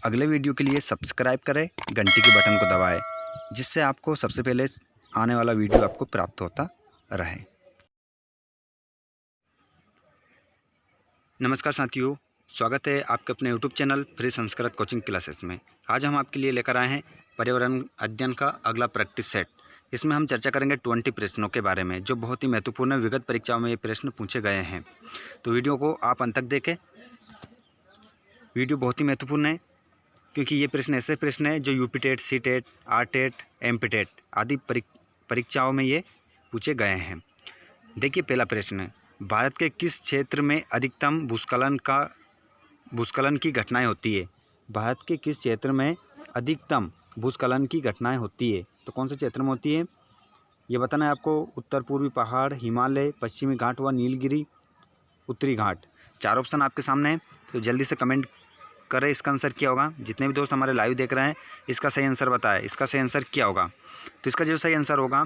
अगले वीडियो के लिए सब्सक्राइब करें, घंटी के बटन को दबाएं, जिससे आपको सबसे पहले आने वाला वीडियो आपको प्राप्त होता रहे। नमस्कार साथियों, स्वागत है आपके अपने YouTube channel free Sanskrit coaching classes में। आज हम आपके लिए लेकर आए हैं पर्यावरण अध्ययन का अगला प्रैक्टिस सेट। इसमें हम चर्चा करेंगे 20 प्रश्नों के बारे में, जो बहुत ही महत्वपूर्ण है। विगत परीक्षाओं में ये प्रश्न पूछे गए हैं, तो वीडियो को आप अंत तक देखें। वीडियो बहुत ही महत्वपूर्ण है, क्योंकि ये प्रश्न ऐसे प्रश्न है जो UP TET, C TET, R TET, MP TET आदि परीक्षाओं में ये पूछे गए हैं। देखिए पहला प्रश्न, भारत के किस क्षेत्र में अधिकतम भूस्खलन की घटनाएं होती है? भारत के किस क्षेत्र में अधिकतम भूस्खलन की घटनाएं होती है? तो कौन से क्षेत्र में होती है ये बताना है आपको। उत्तर पूर्वी पहाड़, हिमालय, पश्चिमी घाट व नीलगिरी, उत्तरी घाट। 4 ऑप्शन आपके सामने हैं, तो जल्दी से कमेंट करें इसका आंसर क्या होगा। जितने भी दोस्त हमारे लाइव देख रहे हैं, इसका सही आंसर बताएं, इसका सही आंसर क्या होगा। तो इसका जो सही आंसर होगा,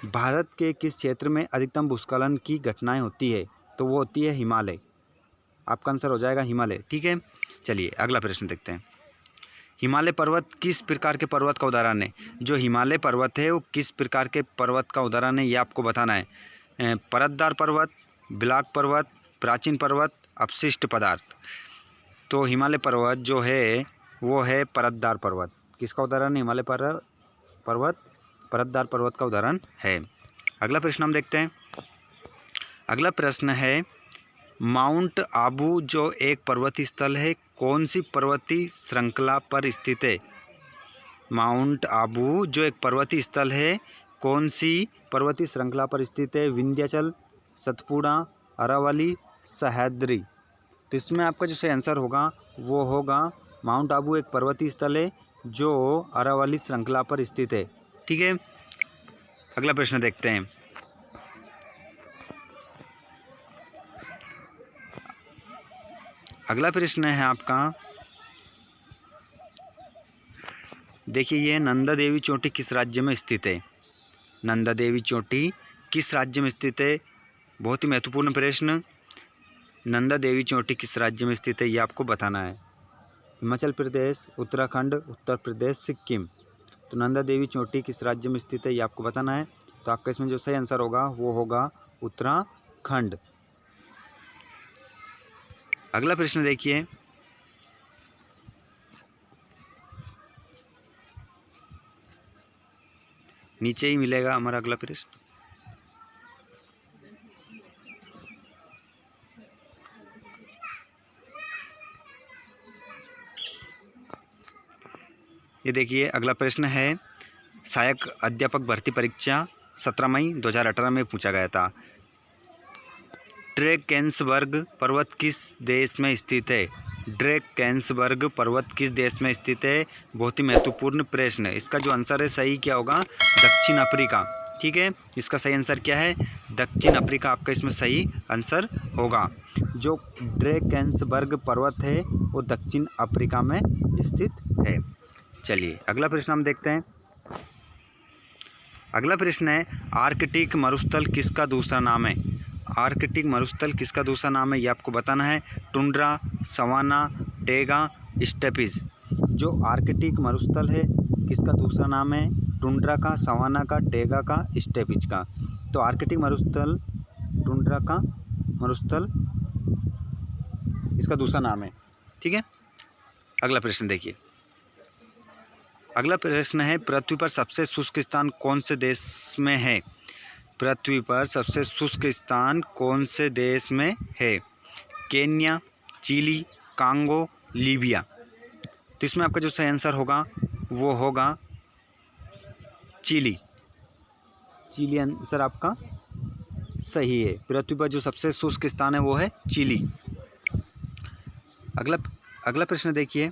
भारत के किस क्षेत्र में अधिकतम भूस्खलन की घटनाएं होती है, तो वो होती है हिमालय। आपका आंसर हो जाएगा हिमालय। ठीक है, चलिए अगला प्रश्न देखते हैं। हिमालय पर्वत किस प्रकार के पर्वत का उदाहरण है? जो हिमालय पर्वत है वो किस प्रकार के पर्वत का उदाहरण है, ये आपको बताना है। परतदार पर्वत, ब्लॉक पर्वत, प्राचीन पर्वत, अपशिष्ट पदार्थ। तो हिमालय पर्वत जो है वो है परतदार पर्वत। किसका उदाहरण है? हिमालय पर्वत परतदार पर्वत का उदाहरण है। अगला प्रश्न हम देखते हैं। अगला प्रश्न है, माउंट आबू जो एक पर्वतीय स्थल है, कौन सी पर्वतीय श्रृंखला पर स्थित है? माउंट आबू जो एक पर्वतीय स्थल है, कौन सी पर्वतीय श्रृंखला पर स्थित है? विंध्याचल, सतपुड़ा, अरावली, सह्याद्री। तो इसमें आपका जो सही आंसर होगा वो होगा माउंट आबू एक पर्वतीय स्थल है जो अरावली श्रृंखला पर स्थित है। ठीक है, अगला प्रश्न देखते हैं। अगला प्रश्न है आपका, देखिए ये नंदा देवी चोटी किस राज्य में स्थित है? नंदा देवी चोटी किस राज्य में स्थित है? बहुत ही महत्वपूर्ण प्रश्न। नंदा देवी चोटी किस राज्य में स्थित है, ये आपको बताना है। हिमाचल प्रदेश, उत्तराखंड, उत्तर प्रदेश, सिक्किम। तो नंदा देवी चोटी किस राज्य में स्थित है, ये आपको बताना है। तो आपका इसमें जो सही आंसर होगा वो होगा उत्तराखंड। अगला प्रश्न देखिए। नीचे ही मिलेगा हमारा अगला प्रश्न। ये देखिए अगला प्रश्न है, सहायक अध्यापक भर्ती परीक्षा 17 मई 2018 में पूछा गया था। ड्रैकेंसबर्ग पर्वत किस देश में स्थित है? ड्रैकेंसबर्ग पर्वत किस देश में स्थित है? बहुत ही महत्वपूर्ण प्रश्न है। इसका जो आंसर है सही क्या होगा? दक्षिण अफ्रीका। ठीक है, इसका सही आंसर क्या है? दक्षिण अफ्रीका आपका इसमें सही आंसर होगा। जो ड्रैकेंसबर्ग पर्वत है वो दक्षिण अफ्रीका में स्थित है। चलिए अगला प्रश्न हम देखते हैं। अगला प्रश्न है, आर्कटिक मरुस्थल किसका दूसरा नाम है? आर्कटिक मरुस्थल किसका दूसरा नाम है, ये आपको बताना है। Tundra, savanna, taiga, steppes. जो आर्कटिक मरुस्थल है किसका दूसरा नाम है? टुंड्रा का, सवाना का, टेगा का, स्टेपिज का। तो आर्कटिक मरुस्थल, टुंड्रा का मरुस्थल इसका दूसरा नाम है। ठीक है, अगला प्रश्न देखिए। अगला प्रश्न है, पृथ्वी पर सबसे शुष्क स्थान कौन से देश में है? पृथ्वी पर सबसे शुष्क स्थान कौन से देश में है? Kenya, Chile, Congo, Libya. तो इसमें आपका जो सही आंसर होगा वो होगा चिली। चिली आंसर आपका सही है। पृथ्वी पर जो सबसे शुष्क स्थान है वो है चिली। अगला प्रश्न देखिए।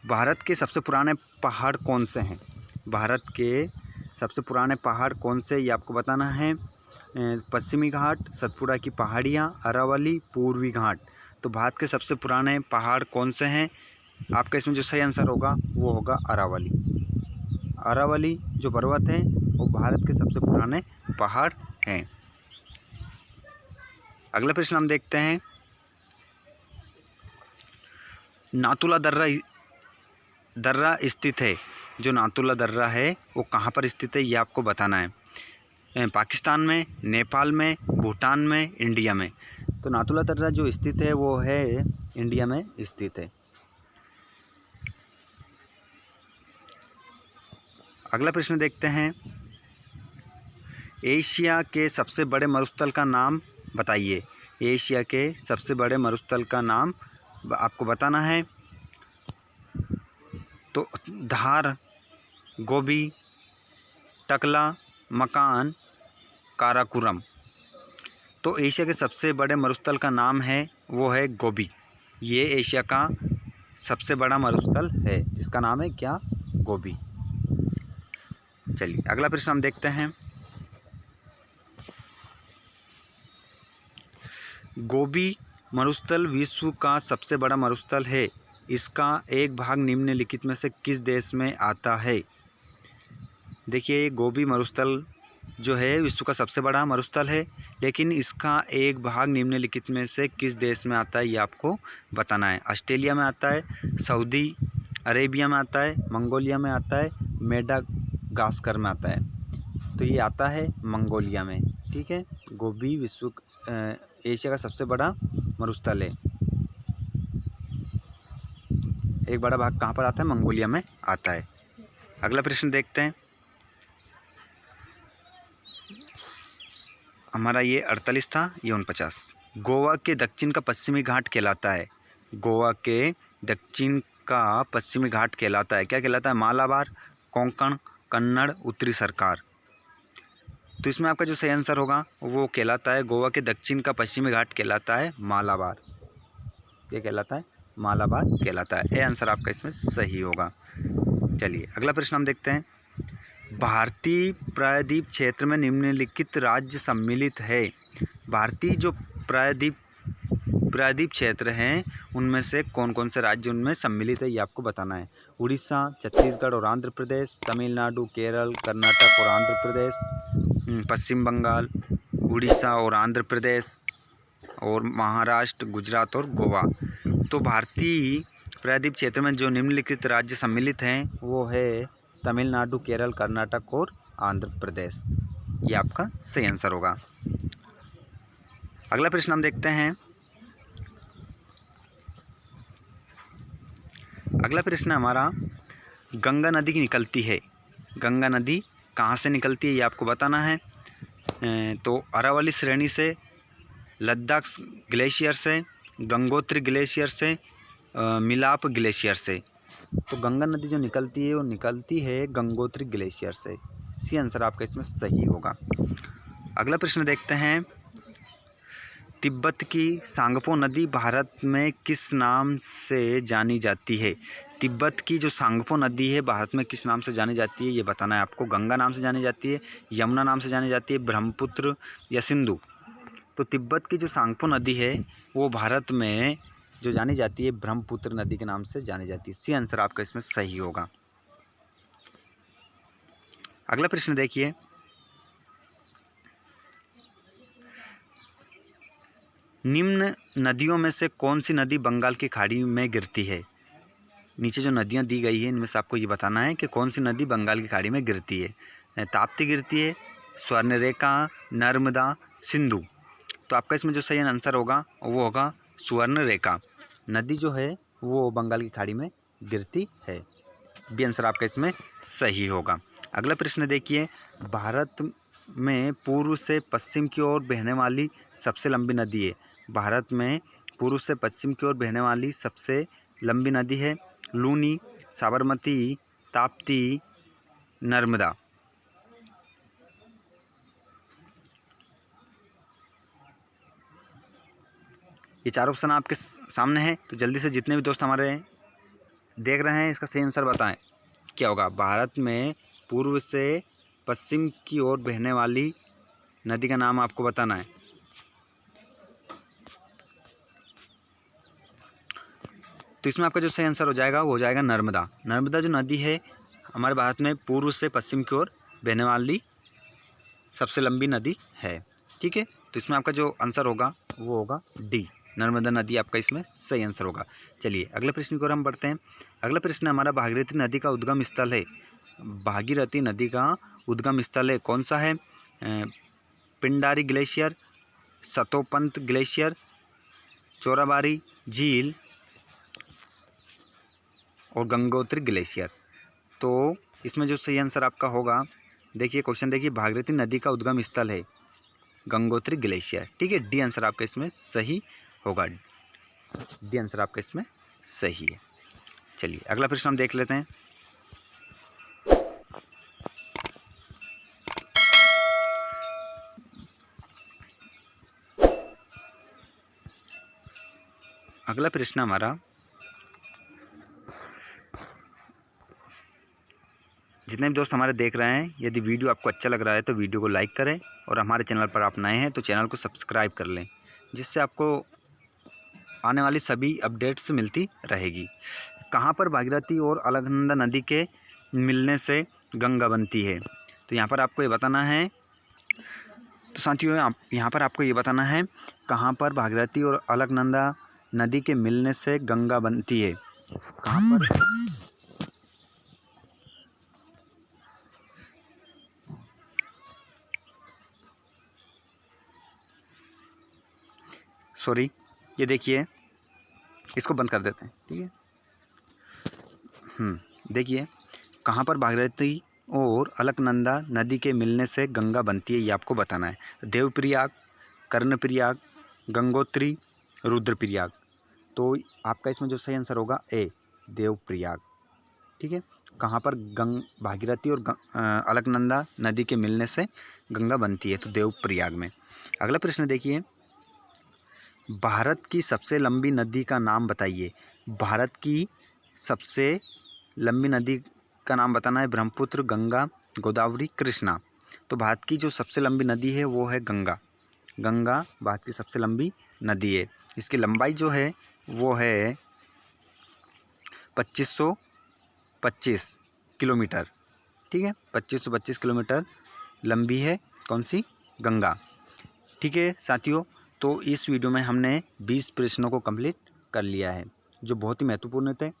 भारत के सबसे पुराने पहाड़ कौन से हैं? भारत के सबसे पुराने पहाड़ कौन से, ये आपको बताना है। पश्चिमी घाट, सतपुड़ा की पहाड़ियाँ, अरावली, पूर्वी घाट। तो भारत के सबसे पुराने पहाड़ कौन से हैं? आपका इसमें जो सही आंसर होगा वो होगा अरावली। अरावली जो पर्वत है वो भारत के सबसे पुराने पहाड़ हैं। अगला प्रश्न हम देखते हैं, नाथुला दर्रा स्थित है। जो नाथुला दर्रा है वो कहाँ पर स्थित है ये आपको बताना है। पाकिस्तान में, नेपाल में, भूटान में, इंडिया में। तो नाथुला दर्रा जो स्थित है वो है इंडिया में स्थित है। अगला प्रश्न देखते हैं, एशिया के सबसे बड़े मरुस्थल का नाम बताइए। एशिया के सबसे बड़े मरुस्थल का नाम आपको बताना है। तो धार, गोबी, टकला, मकान, काराकोरम। तो एशिया के सबसे बड़े मरुस्थल का नाम है वो है गोबी। ये एशिया का सबसे बड़ा मरुस्थल है जिसका नाम है क्या, गोबी। चलिए अगला प्रश्न हम देखते हैं, गोबी मरुस्थल विश्व का सबसे बड़ा मरुस्थल है। इसका एक भाग निम्नलिखित में से किस देश में आता है। देखिए गोबी मरुस्थल जो है विश्व का सबसे बड़ा मरुस्थल है, लेकिन इसका एक भाग निम्नलिखित में से किस देश में आता है ये आपको बताना है। ऑस्ट्रेलिया में आता है, सऊदी अरेबिया में आता है, मंगोलिया में आता है, मेडागास्कर में आता है। तो ये आता है मंगोलिया में। ठीक है, गोबी एशिया का सबसे बड़ा मरुस्थल है। एक बड़ा भाग कहाँ पर आता है, मंगोलिया में आता है। अगला प्रश्न देखते हैं, हमारा ये 48 था, ये 49। गोवा के दक्षिण का पश्चिमी घाट कहलाता है। गोवा के दक्षिण का पश्चिमी घाट कहलाता है, क्या कहलाता है, मालाबार, कोंकण, कन्नड़, उत्तरी सरकार। तो इसमें आपका जो सही आंसर होगा वो कहलाता है, गोवा के दक्षिण का पश्चिमी घाट कहलाता है मालाबार। ये कहलाता है मालाबार कहलाता है। ये आंसर आपका इसमें सही होगा। चलिए अगला प्रश्न हम देखते हैं, भारतीय प्रायद्वीप क्षेत्र में निम्नलिखित राज्य सम्मिलित है। भारतीय जो प्रायद्वीप क्षेत्र हैं उनमें से कौन कौन से राज्य उनमें सम्मिलित है ये आपको बताना है। उड़ीसा, छत्तीसगढ़ और आंध्र प्रदेश, तमिलनाडु, केरल, कर्नाटक और आंध्र प्रदेश, पश्चिम बंगाल, उड़ीसा और आंध्र प्रदेश और महाराष्ट्र, गुजरात और गोवा। तो भारतीय प्रायद्वीप क्षेत्र में जो निम्नलिखित राज्य सम्मिलित हैं वो है तमिलनाडु, केरल, कर्नाटक और आंध्र प्रदेश। ये आपका सही आंसर होगा। अगला प्रश्न हम देखते हैं, अगला प्रश्न हमारा, गंगा नदी की निकलती है। गंगा नदी कहाँ से निकलती है ये आपको बताना है। तो अरावली श्रेणी से, लद्दाख ग्लेशियर से, गंगोत्री ग्लेशियर से, मिलाप ग्लेशियर से। तो गंगा नदी जो निकलती है वो निकलती है गंगोत्री ग्लेशियर से। सी आंसर आपका इसमें सही होगा। अगला प्रश्न देखते हैं, तिब्बत की सांगपो नदी भारत में किस नाम से जानी जाती है। तिब्बत की जो सांगपो नदी है भारत में किस नाम से जानी जाती है ये बताना है आपको। गंगा नाम से जानी जाती है, यमुना नाम से जानी जाती है, ब्रह्मपुत्र या सिंधु। तो तिब्बत की जो सांगपो नदी है वो भारत में जो जानी जाती है ब्रह्मपुत्र नदी के नाम से जानी जाती है। सी आंसर आपका इसमें सही होगा। अगला प्रश्न देखिए, निम्न नदियों में से कौन सी नदी बंगाल की खाड़ी में गिरती है। नीचे जो नदियां दी गई है इनमें से आपको ये बताना है कि कौन सी नदी बंगाल की खाड़ी में गिरती है। ताप्ती गिरती है, स्वर्णरेखा, नर्मदा, सिंधु। तो आपका इसमें जो सही आंसर होगा वो होगा स्वर्णरेखा नदी जो है वो बंगाल की खाड़ी में गिरती है। बी आंसर आपका इसमें सही होगा। अगला प्रश्न देखिए, भारत में पूर्व से पश्चिम की ओर बहने वाली सबसे लंबी नदी है। भारत में पूर्व से पश्चिम की ओर बहने वाली सबसे लंबी नदी है लूनी, साबरमती, ताप्ती, नर्मदा। ये चार ऑप्शन आपके सामने हैं, तो जल्दी से जितने भी दोस्त हमारे देख रहे हैं इसका सही आंसर बताएं क्या होगा। भारत में पूर्व से पश्चिम की ओर बहने वाली नदी का नाम आपको बताना है। तो इसमें आपका जो सही आंसर हो जाएगा वो हो जाएगा नर्मदा। नर्मदा जो नदी है हमारे भारत में पूर्व से पश्चिम की ओर बहने वाली सबसे लंबी नदी है। ठीक है, तो इसमें आपका जो आंसर होगा वो होगा डी, नर्मदा नदी आपका इसमें सही आंसर होगा। चलिए अगले प्रश्न की ओर हम बढ़ते हैं। अगला प्रश्न हमारा भागीरथी नदी का उद्गम स्थल है। भागीरथी नदी का उद्गम स्थल है कौन सा है? पिंडारी ग्लेशियर, सतोपंत ग्लेशियर, चोराबाड़ी झील और गंगोत्री ग्लेशियर। तो इसमें जो सही आंसर आपका होगा, देखिए क्वेश्चन देखिए, भागीरथी नदी का उद्गम स्थल है गंगोत्री ग्लेशियर। ठीक है, डी आंसर आपका इसमें सही होगा। डी आंसर आपका इसमें सही है। चलिए अगला प्रश्न हम देख लेते हैं। अगला प्रश्न हमारा, जितने भी दोस्त हमारे देख रहे हैं, यदि वीडियो आपको अच्छा लग रहा है तो वीडियो को लाइक करें और हमारे चैनल पर आप नए हैं तो चैनल को सब्सक्राइब कर लें, जिससे आपको आने वाली सभी अपडेट्स मिलती रहेगी। कहाँ पर भागीरथी और अलकनंदा नदी के मिलने से गंगा बनती है? तो यहाँ पर आपको ये बताना है, तो साथियों यहाँ पर आपको ये बताना है कहाँ पर भागीरथी और अलकनंदा नदी के मिलने से गंगा बनती है। कहाँ पर? सॉरी, ये देखिए, इसको बंद कर देते हैं। ठीक है, देखिए कहाँ पर भागीरथी और अलकनंदा नदी के मिलने से गंगा बनती है, ये आपको बताना है। देवप्रयाग, कर्णप्रयाग, गंगोत्री, रुद्रप्रयाग। तो आपका इसमें जो सही आंसर होगा ए, देवप्रयाग। ठीक है, कहाँ पर भागीरथी और अलकनंदा नदी के मिलने से गंगा बनती है? तो देवप्रयाग में। अगला प्रश्न देखिए, भारत की सबसे लंबी नदी का नाम बताइए। भारत की सबसे लंबी नदी का नाम बताना है। ब्रह्मपुत्र, गंगा, गोदावरी, कृष्णा। तो भारत की जो सबसे लंबी नदी है वो है गंगा। गंगा भारत की सबसे लंबी नदी है। इसकी लंबाई जो है वो है 2525 किलोमीटर। ठीक है, 2525 किलोमीटर लंबी है कौन सी? गंगा। ठीक है साथियों, तो इस वीडियो में हमने 20 प्रश्नों को कंप्लीट कर लिया है, जो बहुत ही महत्वपूर्ण थे।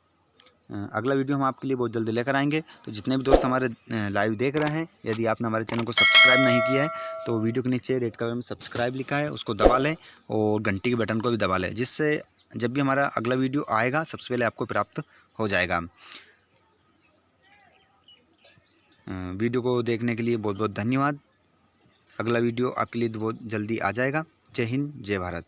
अगला वीडियो हम आपके लिए बहुत जल्दी लेकर आएंगे। तो जितने भी दोस्त हमारे लाइव देख रहे हैं, यदि आपने हमारे चैनल को सब्सक्राइब नहीं किया है तो वीडियो के नीचे रेड कलर में सब्सक्राइब लिखा है, उसको दबा लें और घंटी के बटन को भी दबा लें, जिससे जब भी हमारा अगला वीडियो आएगा सबसे पहले आपको प्राप्त हो जाएगा। वीडियो को देखने के लिए बहुत बहुत धन्यवाद। अगला वीडियो आपके लिए बहुत जल्दी आ जाएगा। जय हिंद, जय भारत।